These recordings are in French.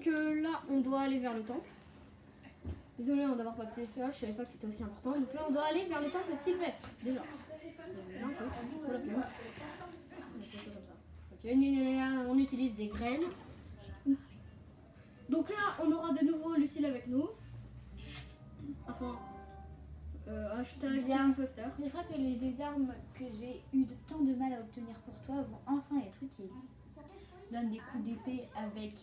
Donc là, on doit aller vers le temple. Désolée d'avoir passé ça, je savais pas que c'était aussi important. Donc là, on doit aller vers le temple Sylvestre, déjà. Là, un peu, pour la plume. On fait ça comme ça. Ok, on utilise des graines. Donc là, on aura de nouveau Lucille avec nous. Enfin, hashtag Bien. Foster. Je crois que les armes que j'ai eu tant de mal à obtenir pour toi vont enfin être utiles. Donne des coups d'épée avec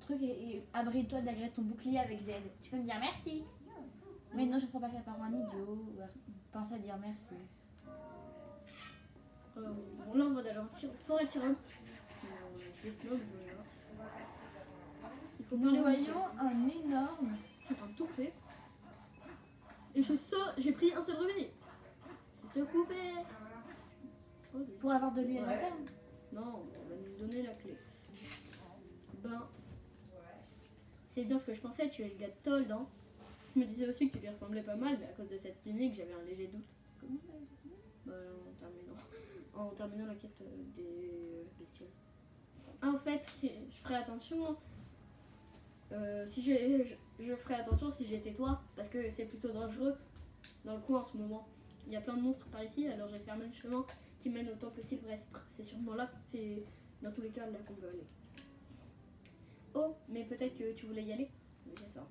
truc et abrite-toi derrière ton bouclier avec Z. Tu peux me dire merci. Mais non, je ne prends pas ça par un idiot. Pense à dire merci. Bon, là, on va dans la forêt Firon. Je les snob, je vais là. Il faut Nous parler voyons un énorme. C'est un toupet. Et j'ai pris un seul rubis. Je te coupé. Oh, Pour avoir de l'huile à l'interne. non, on va nous donner la clé. Ben, c'est bien ce que je pensais, tu es le gars de Told, hein. Je me disais aussi que tu lui ressemblais pas mal, mais à cause de cette tunique, j'avais un léger doute. Comment bah, en terminant la quête des bestioles. Ah, en fait, je ferai attention. Je ferai attention si j'étais toi, parce que c'est plutôt dangereux dans le coin en ce moment. Il y a plein de monstres par ici, alors j'ai fermé le chemin qui mène au temple Sylvestre. C'est sûrement là, c'est dans tous les cas là qu'on veut aller. Oh, mais peut-être que tu voulais y aller. Oui, c'est ça.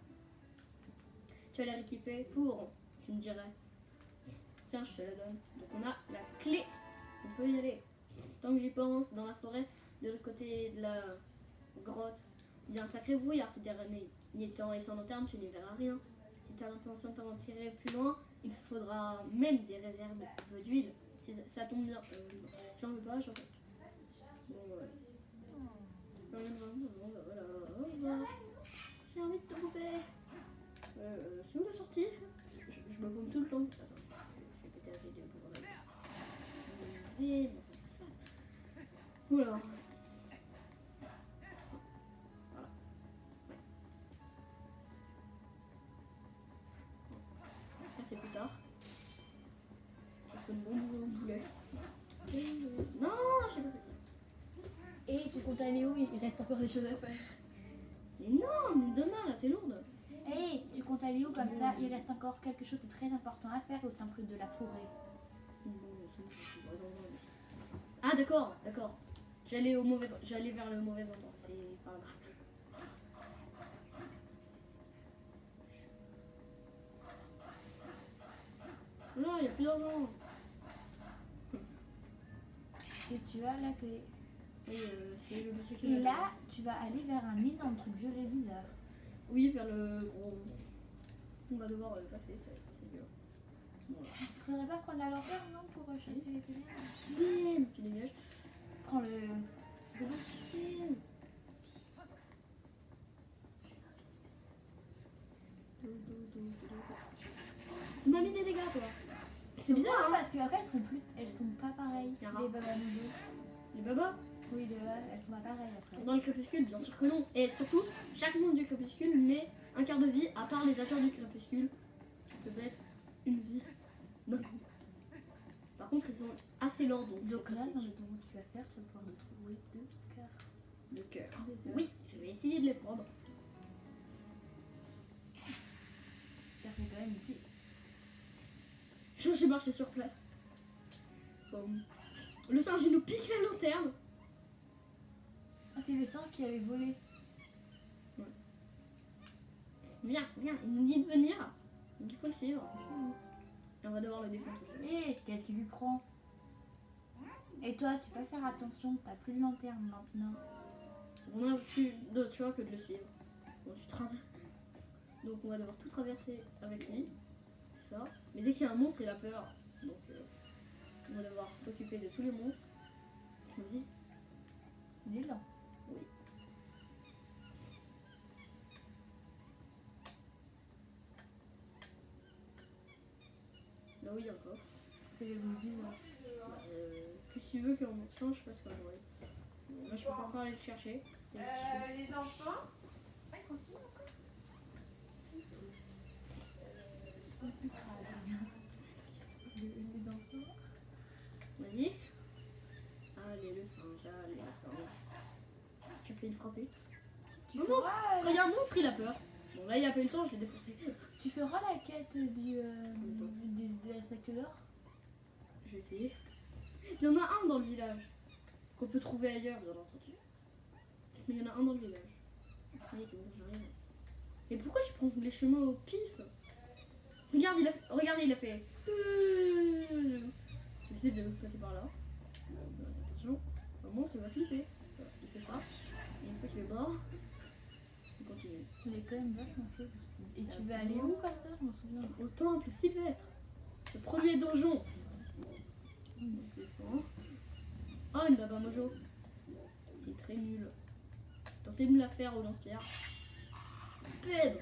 Tu as l'air équipé pour, tu me dirais. Tiens, je te la donne. Donc on a la clé. On peut y aller. Tant que j'y pense, dans la forêt, de l'autre côté de la grotte, il y a un sacré brouillard ces derniers temps et sans lanterne, tu n'y verras rien. Si tu as l'intention de t'en tirer plus loin, il faudra même des réserves d'huile. Si ça tombe bien. J'en veux pas, j'en veux. Bon, voilà. Voilà. J'ai envie de te couper. C'est où la sortie? Je me paume tout le temps. Attends, je vais péter la vidéo pour voir. Mais dans sa face. Voilà. Voilà. Ouais. Ça c'est plus tard. Je fais une bombe au poulet. Non, j'ai pas fait ça. Et tu comptes aller où? Il reste encore des choses à faire. Mais non, mais Donna, là t'es lourde. Hé, tu comptes aller où comme ça? Il reste encore quelque chose de très important à faire au temple de la forêt. Ah d'accord. J'allais vers le mauvais endroit. C'est par là. Non, il y a plus d'argent. Et tu as la clé. Oui, c'est le monsieur qui Et l'a là, tu vas aller vers un énorme truc violet bizarre. Oui, vers le gros. On va devoir passer, ça va être assez dur. Voilà. Faudrait pas prendre la lanterne, non, pour chasser les ténèbres? Bim, tu dégages. Prends le... Bim. Tu m'as mis des dégâts, toi. C'est bizarre, hein. Parce qu'après, elles sont pas pareilles, Ah. les babas nouveaux. Les babas. Oui, les babas, elles sont pas pareilles après. Dans le crépuscule, bien sûr que non. Et surtout, chaque monde du crépuscule met un quart de vie, à part les agents du crépuscule, qui te mettent une vie d'un coup. Par contre, ils sont assez lents, donc Donc là, pratique. dans le temps que tu vas faire, tu vas pouvoir retrouver deux cœurs. Le cœur. Des cœurs. Oui, je vais essayer de les prendre. J'espère que c'est quand même utile. J'ai marché sur place. Bon. Le singe, il nous pique la lanterne. Ah, c'est le singe qui avait volé. Viens, il nous dit de venir. Donc il faut le suivre, c'est chaud. Et on va devoir le défendre. Hé, qu'est-ce qui lui prend? Et toi, tu peux faire attention, t'as plus de lanterne maintenant. On n'a plus d'autre choix que de le suivre. Bon, tu travailles. Donc on va devoir tout traverser avec lui. Ça. Mais dès qu'il y a un monstre, il a peur. Donc on va devoir s'occuper de tous les monstres. Vas-y. Il est lent. Oui. Là oui, il y a encore. Fais le bruit. Qu'est-ce que tu veux qu'en singe je fasse quoi, ouais. Moi je peux pas encore aller le chercher. Les enfants, Ouais, continue encore. Les enfants. Vas-y. Allez le singe. Tu fais une frappée. Tu Un feras, Quand il y a un monstre, il a peur. Bon, là, il a pas eu le temps, je l'ai défoncé. tu feras la quête des insectes d'or. Je vais essayer. Il y en a un dans le village. Qu'on peut trouver ailleurs, bien entendu. Mais il y en a un dans le village. Oui, c'est bon, j'ai rien. Mais pourquoi tu prends les chemins au pif? Regarde, regardez, il a fait. Je vais essayer de passer par là. Attention, le monstre il va flipper. Il fait ça. Et une fois qu'il est mort, il continue. Il est quand même vachement chaud. Et tu vas aller où comme ça? Je m'en souviens. Au temple sylvestre. Le premier donjon. Oh, une baba mojo. C'est très nul. Tentez de me la faire au lance-pierre. Pède.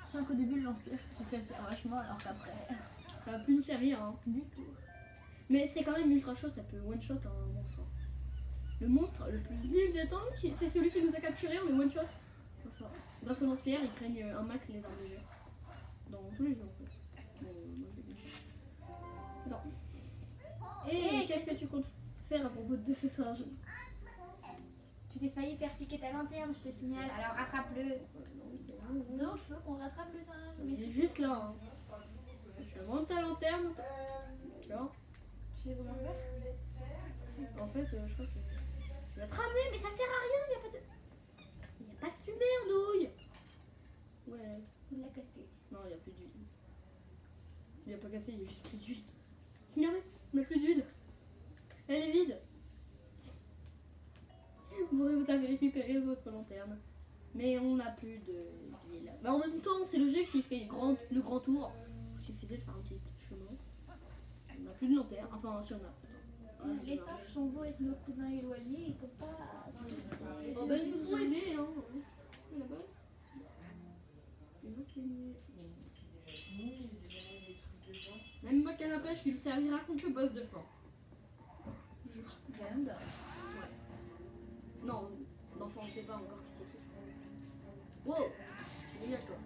Je sens qu'au début, le lance-pierre, tu sais, c'est vachement, alors qu'après, Ça va plus nous servir, hein. du tout. Mais c'est quand même ultra chaud, ça peut one-shot un monstre. Le monstre le plus nul des temps, c'est celui qui nous a capturés, on est one-shot. Grâce au lance-pierre, ils craignent un max les armes légères. Dans tous les jeux, en fait. Bon, moi, je l'ai bien. Attends. Et qu'est-ce que tu comptes faire à propos de ces singes? Tu t'es failli faire piquer ta lanterne, je te signale, alors rattrape-le. Donc, il faut qu'on rattrape le singe. Mais il est juste là, hein. Je vais vendre ta lanterne. Tu vois? Tu sais comment faire? En fait, je crois que tu vas te ramener, mais ça sert à rien, il n'y a pas de... Il n'y a pas de fumée en douille. Ouais. Il l'a cassé. Non, il n'y a plus d'huile. Il n'y a pas cassé, il y a juste plus d'huile. Regardez, on n'a plus d'huile. Elle est vide. Vous avez récupéré votre lanterne. Mais on n'a plus d'huile. Mais en même temps, c'est le jeu qui fait le grand tour. Il suffisait de faire un petit chemin. On n'a plus de lanterne. Enfin, si on a. Attends. Les singes sont beaux avec nos cousins éloignés, il faut pas. Oh bah ils nous ont aidés, hein. La bonne. Il va se saigner. Même ma canne à pêche qui lui servira contre le boss de fin. Jure. Regarde. Non, l'enfant on sait pas encore qui c'est qui. Wow. Dégage toi.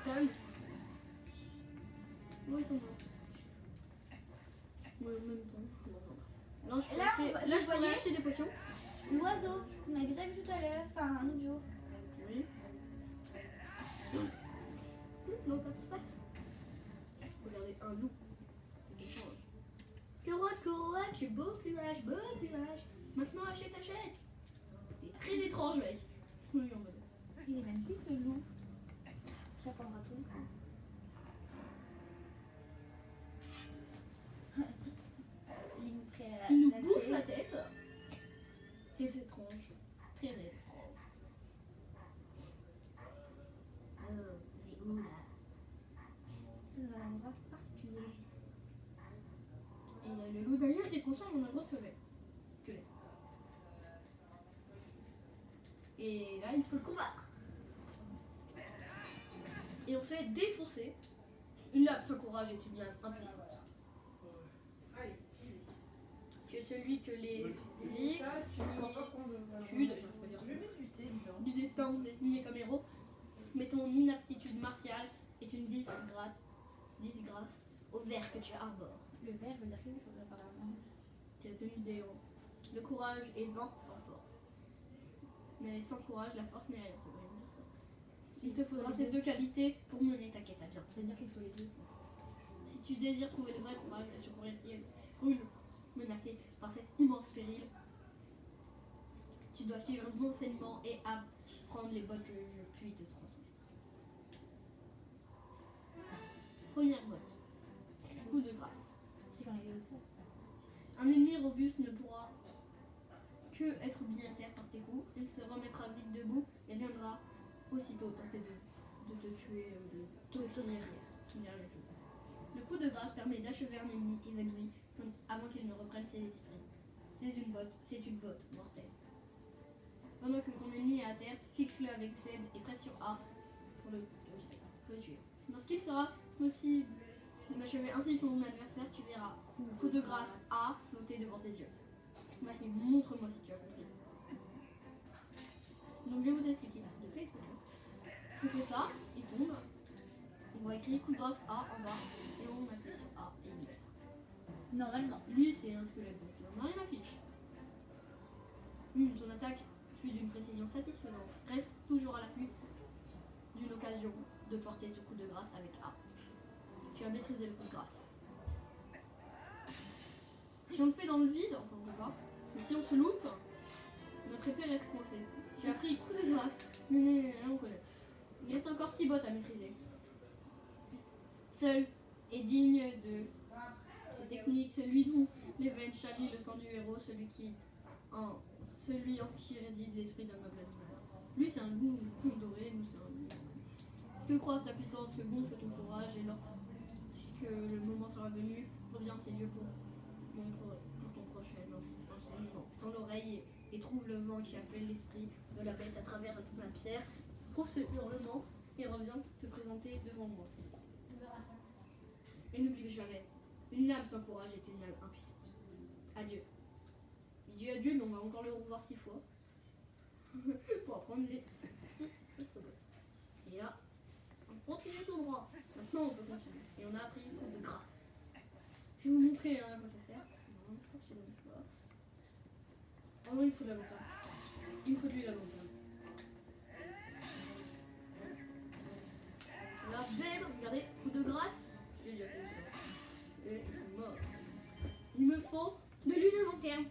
Calme. Non ils sont morts. Ouais, en même temps. Non, je pourrais acheter des potions. L'oiseau qu'on avait déjà vu tout à l'heure, enfin un autre jour. Oui. Non, pas de passe. Regardez, un loup. C'est étrange. Kerouac, beau plumage, beau plumage. Maintenant achète. C'est très étrange, mec. Oui, en mode. Il est même plus ce loup. Ça prendra tout le coup. Il nous bouffe la tête. C'est étrange. Très étrange. Oh, il est où là? Dans un endroit particulier. Et il y a le loup derrière qui se transforme en un gros squelette. Et là, il faut le combattre. Et on se fait défoncer. Une lame sans courage est une lame impuissante. Tu es celui que les tuent, du destin désigné comme héros, mais ton inaptitude martiale est une disgrâce au ver que tu arbores. Le verre veut dire quelque chose apparemment. C'est la tenue des héros. Le courage est vain sans force. Mais sans courage, la force n'est rien. Il te faudra ces deux qualités pour mener ta quête à bien. C'est-à-dire qu'il faut les deux. Si tu désires trouver le vrai courage et secourir une menacée par cet immense péril, tu dois suivre mon enseignement et apprendre les bottes que je puis te transmettre. Première botte. Coup de grâce. C'est quand il est aussi. Un ennemi robuste ne pourra que être mis à terre par tes coups. Il se remettra vite debout et viendra aussitôt tenter de te tuer, de t'oxyre. Le coup de grâce permet d'achever un ennemi évanoui avant qu'il ne reprenne ses esprits. C'est une botte mortelle. Pendant que ton ennemi est à terre, fixe-le avec Z et presse sur A pour le tuer. Lorsqu'il sera possible d'achever ainsi ton adversaire, tu verras coup de grâce A flotter devant tes yeux. Voici, montre-moi si tu as compris. Donc je vais vous expliquer s'il te plaît. On fait ça, il tombe. On voit écrit coup de grâce A en bas et on appuie sur A et il meurt. Normalement. Lui c'est un squelette donc il en a rien à fiche. Son attaque fut d'une précision satisfaisante. Reste toujours à l'affût d'une occasion de porter ce coup de grâce avec A. Tu as maîtrisé le coup de grâce. Si on le fait dans le vide, enfin on peut pas, mais si on se loupe, notre épée reste coincée. Tu as pris coup de grâce. On connaît. Il reste encore 6 bottes à maîtriser. Seul est digne de ces techniques celui dont les veines chavillent le sang du héros, celui en qui réside l'esprit d'un noble animal. Lui c'est un loup doré, nous c'est un loup. Que croise ta puissance, que gonfle ton courage, et lorsque le moment sera venu, reviens à ces lieux pour ton prochain enseignement. Tends l'oreille et trouve le vent qui appelle l'esprit de la bête à travers la pierre. Trouve ce hurlement et reviens te présenter devant moi. Et n'oublie jamais, une lame sans courage est une lame impuissante. Adieu. Il dit adieu, mais on va encore le revoir 6 fois. Pour apprendre les 6 autres bottes. Et là, on continue tout droit. Maintenant, on peut continuer. Et on a appris une courbe de grâce. Je vais vous montrer à quoi ça sert. Non, je crois que c'est bon. Voilà. Oh non, il me faut de la lanterne. Il me faut de lui la lanterne. Là, bam, regardez, coup de grâce. J'ai déjà fait ça. Et ils sont morts. Il me faut de l'huile à lanterne.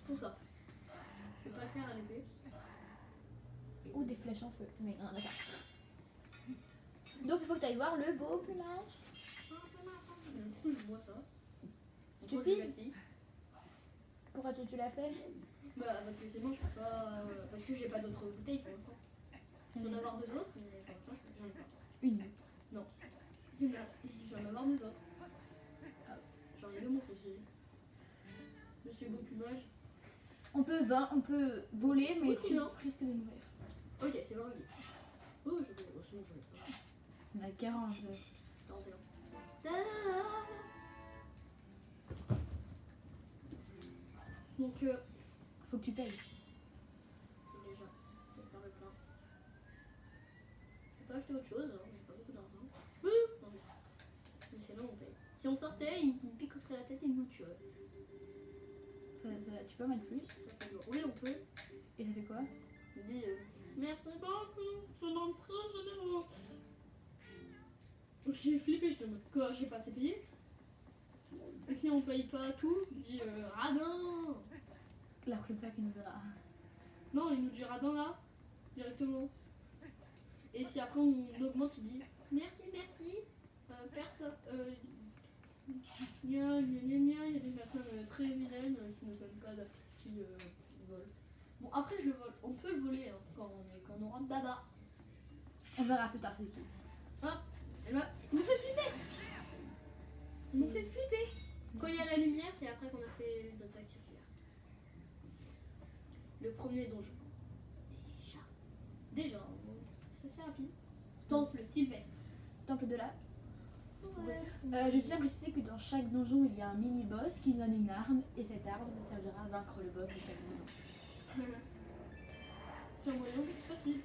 Pour ça. Je vais pas le faire à l'épée. Ou des flèches en feu. Mais non, d'accord. Donc il faut que tu ailles voir le beau plumage. Je vois ça. Stupide. Pourquoi tu l'as fait? Bah parce que sinon je peux pas. Parce que j'ai pas d'autres bouteilles pour l'instant. Je vais en avoir 2 autres, mais pour l'instant j'en ai pas. Une. Non. Je vais en avoir 2 autres. J'en ai 2 montres aussi. Monsieur Beau Plumage. On peut voler, mais Oui, tu non. risques de mourir. Ok, c'est bon. Oh, je vais. Oh, sinon j'en ai pas. On a 40. 41. Ta-da-da. Donc, Faut que tu payes. déjà, je vais faire le plein. Je peux acheter autre chose, hein, j'ai pas beaucoup d'argent. Non, mais c'est là on paye. Si on sortait, il nous picoterait la tête et il nous tuerait. Tu peux en mettre plus. Ça fait lourd. Oui, on peut. Et ça fait quoi? Il dit merci beaucoup, je n'en prends généreux. J'ai flippé, je te mode quoi, j'ai pas assez payé. Et si on paye pas tout, il dit radin. La prochaine fois qu'il nous verra. Non, il nous dit radin là, directement. Et si après on augmente, il dit merci, merci. Personne. Il y a des personnes très vilaines qui ne donnent pas qui volent. Bon, après, je le vole. On peut le voler hein, quand on aura baba. On verra plus tard c'est qui. Ah, elle nous fait flipper. Elle nous fait flipper. Quand il y a la lumière, c'est après qu'on a fait notre axe circulaire. Le premier donjon. Déjà, c'est assez rapide. Temple Sylvestre. Temple de la. Ouais. Je tiens à préciser que dans chaque donjon il y a un mini-boss qui donne une arme et cette arme servira à vaincre le boss de chaque donjon. C'est un moyen facile.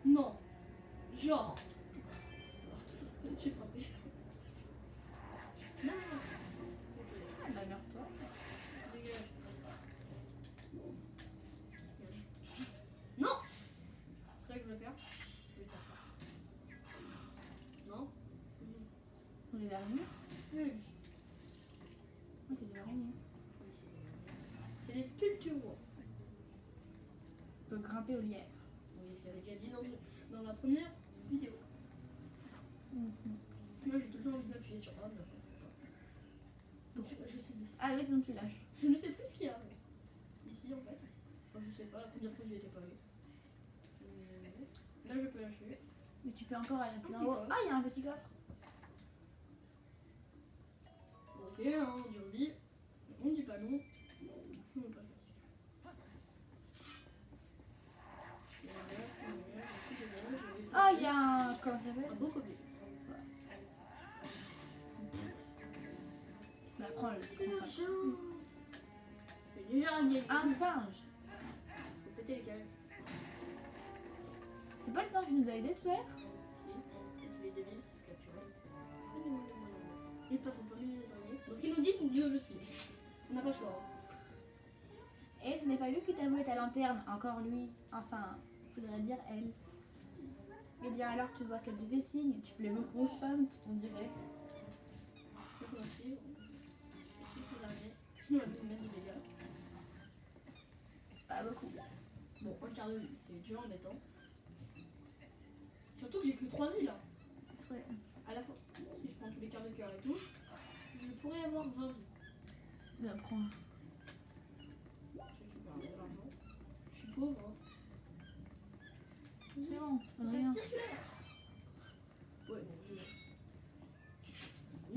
Non. Genre. J'ai frappé. Non. Bah meurs-toi. Dégage. Non. C'est ça que je veux faire. Je vais faire ça. Non. On les araignées. Oui. Ok, des araignées. C'est des sculptures. On peut grimper aux lierres. Oui, je l'avais déjà dit dans la première vidéo. Moi j'ai tout le temps envie d'appuyer sur A, mais je sais Ah oui, sinon tu lâches. Je ne sais plus ce qu'il y a ici en fait. Enfin, je sais pas, la première fois j'y étais pas allée. Là je peux lâcher. Mais tu peux encore aller plus Un en haut. petit Ah, il y a un petit coffre. Ok, hein, on dit oui. On dit pas non. On veut pas le faire. Ah, il y a un. Comment ça Un s'appelle? beau copier. Bah, prends le. prends ça. J'ai déjà ramené Un singe. Faut péter les cages. C'est pas le singe qui nous a aidé tout à l'heure? Il est débile, c'est capturé. Il passe en premier les derniers. Donc il nous dit de le suivre. On n'a pas le choix. Et ce n'est pas lui qui t'a volé ta lanterne, encore lui. Enfin, faudrait dire elle. Eh bien alors tu vois qu'elle te fait signe, tu plais beaucoup aux femmes, on dirait. Je peux suivre. Si jamais. Sinon, elle peut me mettre de dégâts. Pas beaucoup. Bon, un quart de vie, c'est déjà embêtant. Surtout que j'ai que 3 vies là. Ouais. À la fois, si je prends tous les quarts de cœur et tout, je pourrais avoir 20 vies. Bien prendre. Je récupère un peu d'argent. Je suis pauvre. Hein. C'est bon, on rien. Circulaire. Ouais, bon, je...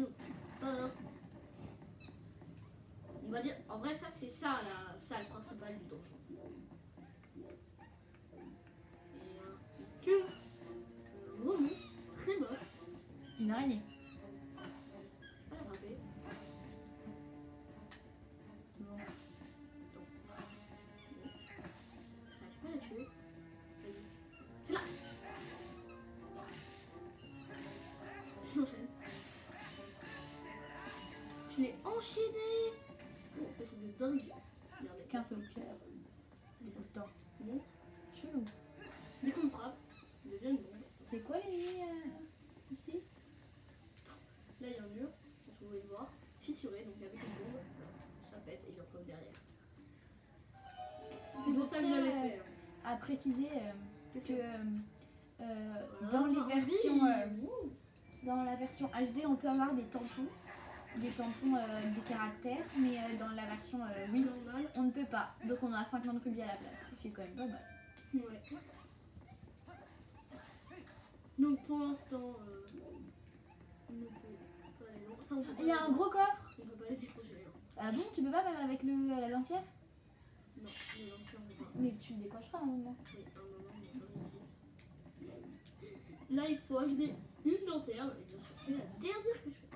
Non, pas. On va dire, en vrai, ça c'est ça la salle principale du donjon. Et que gros monstre, très moche. Une araignée. Pas la frapper. Bon. J'arrive pas à la tuer. Vas-y. C'est là. J'enchaîne. Je l'ai enchaîné. Oh, un truc de dingue. Regardez. Qu'un seul cœur. Beaucoup de temps. Monstre. Chelou. Dès qu'on me frappe, il devient une bombe. C'est quoi l'ennemi ici? Là, il y a un mur, vous pouvez le voir, fissuré, donc avec une bombe, ça pète et il en pop derrière. C'est pour ça que je l'avais fait. Hein. À préciser que Voilà. dans les versions, Ouh. dans la version HD, on peut avoir des tampons des caractères, mais dans la version Wii, Normal. on ne peut pas. Donc on a 50 rubis à la place, ce qui est quand même pas mal. Ouais. Donc pour l'instant, on ne peut pas aller loin. Ça, on peut pas Il y a un aller gros coffre. On peut pas les décrocher. Hein. Ah bon, tu peux pas même avec la lance-pierre? Non, le lancier, on peut pas. Mais tu le décocheras un moment. Oui, un moment, mais un vite. Là, il faut amener une lanterne, et bien sûr, c'est la dernière que je fais.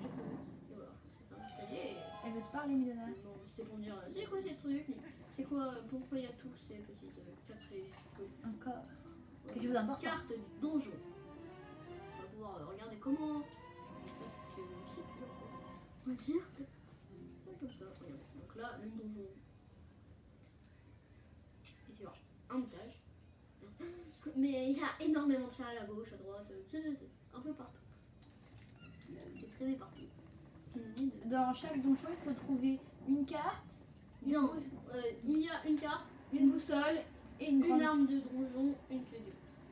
J'ai trouvé. Et voilà, c'est un escalier. Elle veut te parler, Midona. Non, c'était pour me dire, c'est quoi ces trucs? C'est quoi, pourquoi il y a tous ces petites cartes et Encore. Quelque chose d'important. Carte du donjon. On va pouvoir regarder comment. C'est dur, quoi. On va dire. Ouais, comme ça, regarde. Donc là, le donjon. Et tu vois, un étage. Mais il y a énormément de salles à gauche, à droite, un peu partout. C'est très éparpillé. Dans chaque donjon, il faut trouver une carte, Non, il y a une carte, une boussole et une grande... arme de donjon, une clé du boss.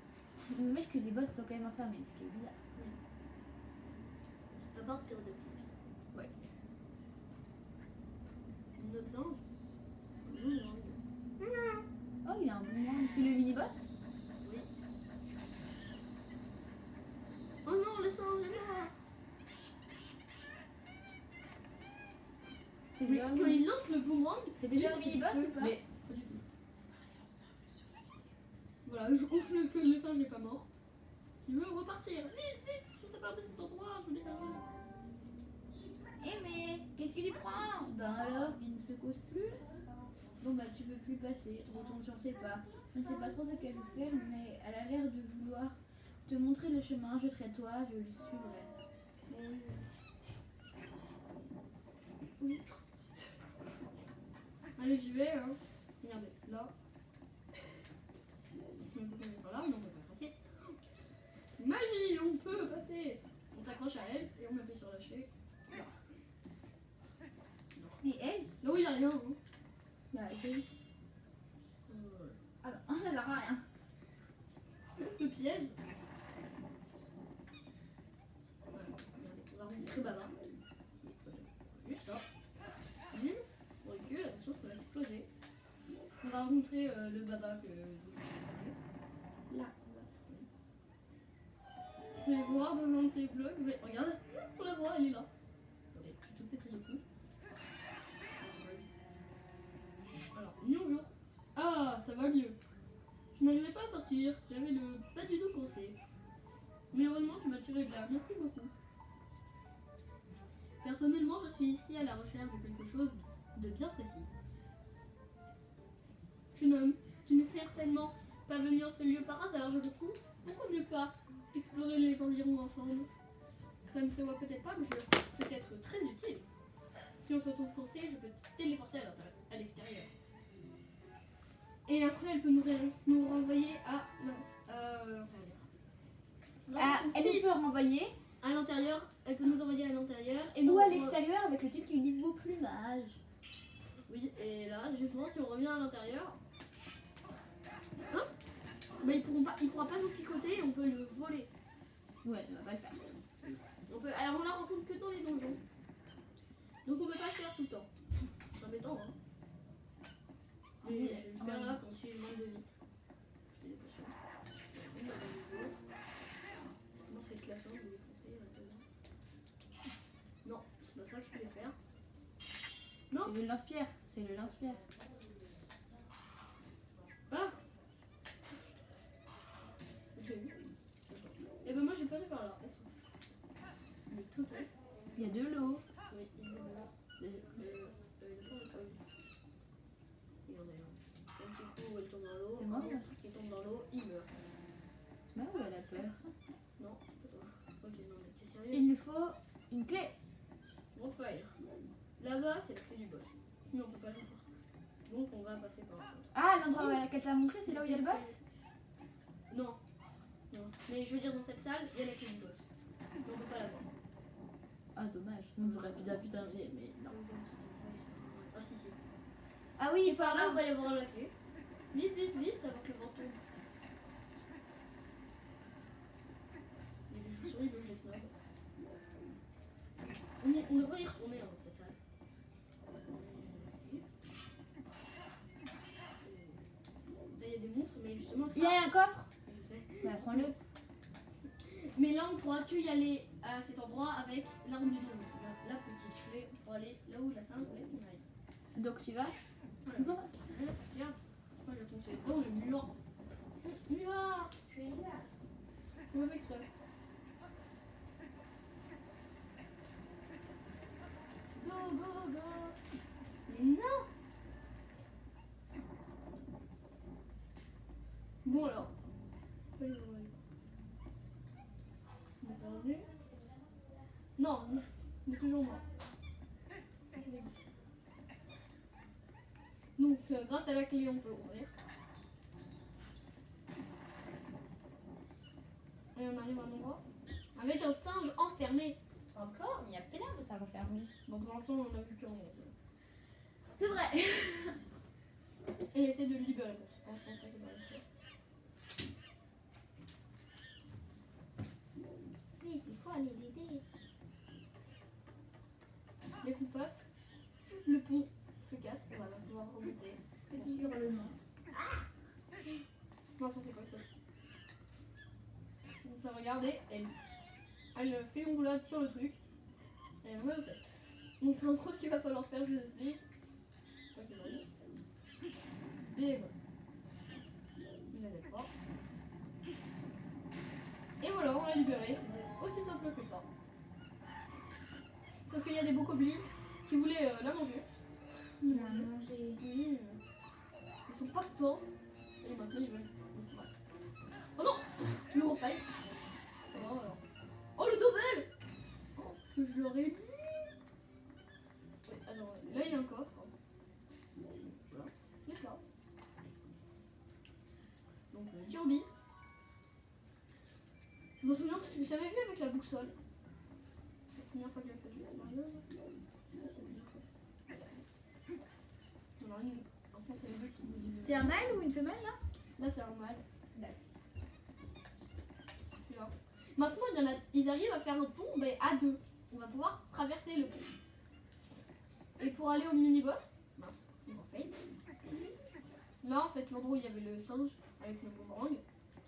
Le mec que les boss sont quand même enfermés, ce qui est bizarre. La porte de plus. Ouais. Notre singe. Oh, il a un boomerang. C'est le mini-boss? Oui. Oh non, le singe est mort. C'est Mais déjà quand il lance le boomerang, C'est déjà il un fait mini-boss du feu. ou pas? Mais pas du tout. Voilà, ouf, le singe n'est pas mort. Il veut repartir. Vite, vite, je sais pas de cet endroit, je l'ai perdu. Eh mais, qu'est-ce qu'il y prend? Ben alors, il ne se cause plus. Bon bah tu peux plus passer, retourne sur tes pas. Je ne sais pas trop ce qu'elle veut faire, mais elle a l'air de vouloir te montrer le chemin. Je serai toi, je le suivrai. Oui. Allez, j'y vais. Hein. Regardez, là. On peut passer par là, mais on peut pas passer. Magie, on peut passer. On s'accroche à elle et on appuie sur lâcher. Là. Mais elle? Là où il n'y a rien. Hein. Bah j'ai... Ah non, ça sert à rien. Le piège. Voilà, regardez, on va rencontrer Baba. Juste là. Bim, on recule, attention, ça va exploser. On va rencontrer le Baba que Là. vous allez voir devant de ces blocs. Mais regarde, on la voit, elle est là. Attendez, je vais tout péter ce coup. Alors, mis au jour. Ah, ça va mieux. Je n'arrivais pas à sortir, j'avais le pas du tout coincé. Mais heureusement, tu m'as tiré de là, merci beaucoup. Personnellement, je suis ici à la recherche de quelque chose de bien précis. Jeune homme, tu n'es certainement pas venu en ce lieu par hasard, je le trouve. Pourquoi ne pas explorer les environs ensemble? Ça ne se voit peut-être pas, mais je peux être très utile. Si on se retrouve coincé, je peux te téléporter à l'intérieur. à l'extérieur. Et après, elle peut nous renvoyer à l'intérieur. Ah, elle peut renvoyer À l'intérieur, elle peut nous envoyer à l'intérieur. Et ou nous, à l'extérieur avec le type qui dit beau plumage. Oui, et là, justement, si on revient à l'intérieur, hein, bah, il pourra pas nous picoter, on peut le voler. Ouais, on va pas le faire. Alors on la rencontre que dans les donjons. Donc on peut pas le faire tout le temps. C'est embêtant, hein. Et je vais le faire là quand si je manque de vie. Je fais des potions. On va dans le jeu. Ça commence à être la fin de défoncer là. Non, c'est pas ça que je voulais faire. Non. C'est le lance-pierre. C'est le lance-pierre. Ah. J'ai eu. Et ben moi j'ai passé par là. Mais tout est. Il y a de l'eau. Oui, il y a de l'eau. Il y en a un. Un petit coup où elle tombe dans l'eau. C'est moi, Un autre qui tombe dans l'eau, il meurt. C'est moi ou elle a peur? Non, c'est pas toi. Ok, non mais t'es sérieux? Il nous faut une clé. Bon fire. Là-bas, c'est la clé du boss. Mais on peut pas la voir. Donc on va passer par là. Ah, l'endroit où qu'elle t'a montré, c'est là où il y a le boss? Non. Non. Mais je veux dire, dans cette salle, il y a la clé du boss. Mais on peut pas la voir. Ah, dommage. On aurait pu dire putain, mais non. Ah si, si. Ah oui, Et par là, on va y avoir la clé. Vite, vite, vite, avant que le vent tombe. Il y a des chauves-souris, donc je les snob. On devrait y retourner dans cette salle. Là, il y a des monstres, mais justement, ça... Il y a un coffre. Je sais. Bah, prends-le. Mais là, on pourra que y aller à cet endroit avec l'arme du donjon. La petite clé pour aller là où la salle voulait qu'on aille. Donc tu vas? Voilà. Là, c'est bien. Moi, je foncer dans le mur. On y va. Tu es là. On va pas exprès. Go, go, go. Mais non. Bon alors. On est perdu. Non, on est toujours mort. Donc, grâce à la clé, on peut ouvrir. Et on arrive à un endroit avec un singe enfermé. Encore? Mais il y a plein de ça enfermés. Bon, pour l'instant, on en a vu qu'un. C'est vrai. Elle essaie de le libérer pour ça. C'est ça qu'elle va faire. Vite, il faut aller l'aider. Les coups passent. Le pont se casse. On va pouvoir remonter. Petit hurlement. Non, ça c'est quoi ça? Donc, regardez, elle fait une roulade sur le truc. Et elle me le fait. Donc, en gros, ce qu'il va falloir faire, je vous explique. Ok, vas-y. Bim. Il avait pas. Et voilà, on l'a libéré. C'était aussi simple que ça. Sauf qu'il y a des bokoblins qui voulaient la manger. Il a mangé. Oui. Ils sont pas contents. Et maintenant ils veulent. Oh non! Le gros fail. Oh, alors. Oh le double! Oh, que je l'aurais mis! Oui, attends, là il y a un coffre. Voilà. C'est ça. Donc le Kirby. Je me souviens parce que je l'avais vu avec la boussole. La première fois que j'ai fait le Mario. Alors, après, c'est les deux qui me disent. C'est un mâle ou une femelle là? Là, c'est un mâle. Là. Maintenant, ils arrivent à faire un pont à deux. On va pouvoir traverser le pont. Et pour aller au mini-boss, mince, ils ont fait. Là, en fait, l'endroit où il y avait le singe avec le boomerang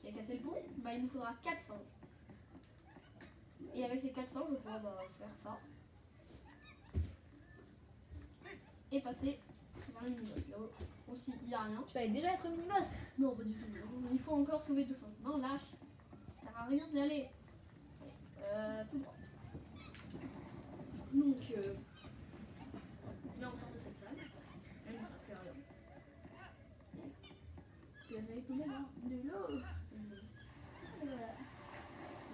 qui a cassé le pont, il nous faudra 4 singes. Et avec ces 4 singes, on pourra faire ça. Et passer vers le mini-boss. Là aussi, il n'y a rien. Tu vas déjà être mini-boss. Non, pas du tout. Il faut encore sauver 2 singes. Non, lâche. Ça sert à rien d'y aller. Tout droit. Donc, là, on sort de cette salle. Elle ne sert plus à rien. Tu vas aller tomber là. De l'eau. Et voilà.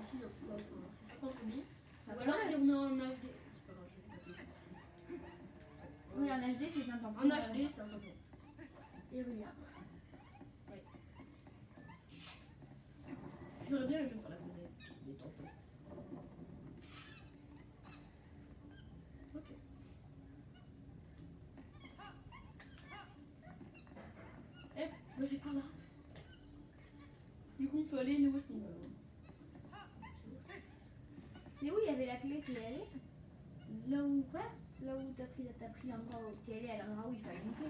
Ici, c'est 50 rubis. Ou alors, si on est en HD. C'est pas grave, je vais pas Oui, en HD, c'est un tampon. En HD, c'est un tampon. Et regarde. J'aurais bien aimé faire la pause des tampons. Ok. Eh, je vais par là. Du coup, on peut aller où est-ce qu'on veut. C'est où il y avait la clé, tu es allé? Là où quoi? Là où t'as pris l'endroit où t'es allé à l'endroit où il fallait une clé.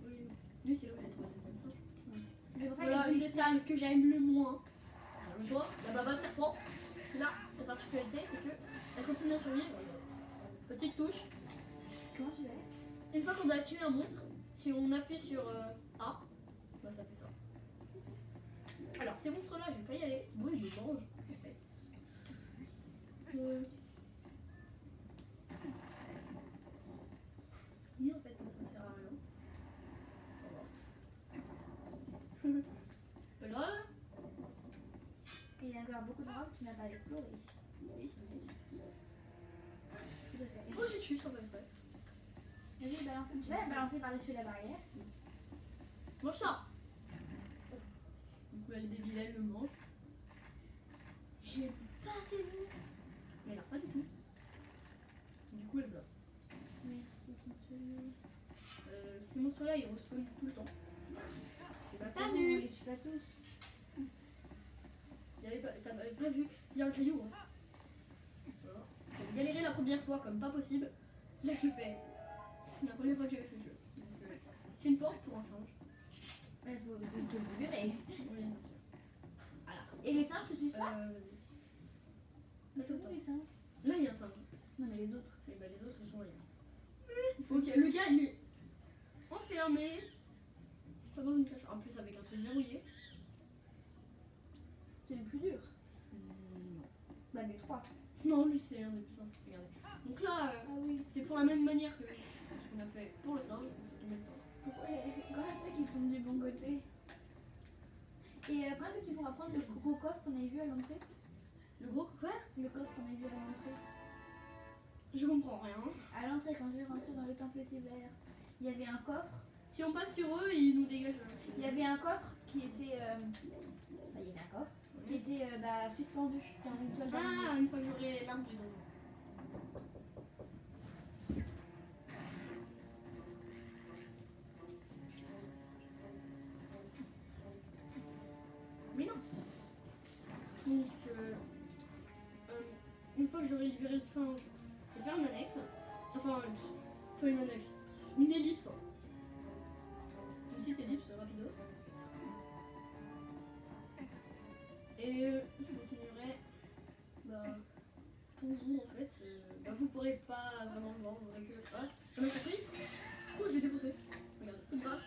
Oui, oui, c'est là où j'ai trouvé les salles. C'est pour ça Voilà qu'il une des salles que j'aime le moins. Le toit, la baba serpent. Là, sa particularité, c'est que elle continue à survivre. Petite touche. Comment tu fais? Une fois qu'on a tué un monstre, si on appuie sur A, bah ça fait ça. Alors ces monstres-là, je vais pas y aller, sinon ils me mangent. En fait. Oui, en fait, ça sert à rien. Au revoir. C'est pas grave. Il y a encore beaucoup de drogues que tu n'as pas exploré. Oui, c'est vrai. Tout à fait. Oh, j'ai tué sans faire exprès. Tu vas la balancer par-dessus la barrière. Mange ça. Du coup, elle est débile, elle le mange. J'ai pas assez vite. Mais elle a pas du tout. Du coup, elle meurt. Merci, Ces monstres-là, ils respawnent tout le temps. J'ai pas c'est bon, on perdu. les tue pas tous. T'avais pas vu, il y a un caillou. Hein. Voilà. J'avais galéré la première fois comme pas possible. Là, je le fais. La première fois que j'avais fait le jeu. Donc, c'est une porte pour un singe. Il faut le libérer. Oui, bien sûr. Et les singes te suivent pas? Vas-y. Mais c'est où les singes? Là, il y a un singe. Non, mais les autres. Et bah, les autres, ils sont ailleurs. Il faut que le gars, il est enfermé. Pas dans une cage. En plus, avec un truc verrouillé. C'est le plus dur. Bah, les trois. Non, lui, c'est un des plus simples. Regardez. Donc là, Ah oui. c'est pour la même manière que ce qu'on a fait pour le singe. Ouais, comment ça fait qu'ils tombent du bon côté? Et quand est-ce que tu pourras prendre le gros coffre qu'on avait vu à l'entrée? Le gros quoi? Le coffre qu'on avait vu à l'entrée. Je comprends rien. À l'entrée, quand je vais rentrer dans le temple sévère, il y avait un coffre. Si on passe sur eux, ils nous dégagent. Il y avait un coffre qui était. Bah, il y avait un coffre qui était suspendu dans une toile d'araignée. Ah, une fois que j'aurai l'arme du donjon. Mais non. Donc, une fois que j'aurai libéré le singe, je vais faire une annexe. Enfin, pas une annexe, une ellipse. Une petite ellipse rapidos. Et je continuerai pour vous en fait. Vous pourrez pas vraiment le voir, vous verrez que. Ah, ça m'a surpris. Oh, je l'ai défoncé. Regarde, coup de grâce.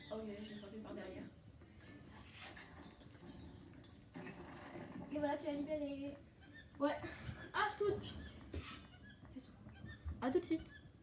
Oh oui, je l'ai frappé par derrière. Et voilà, tu as libéré. Ouais, à tout de suite.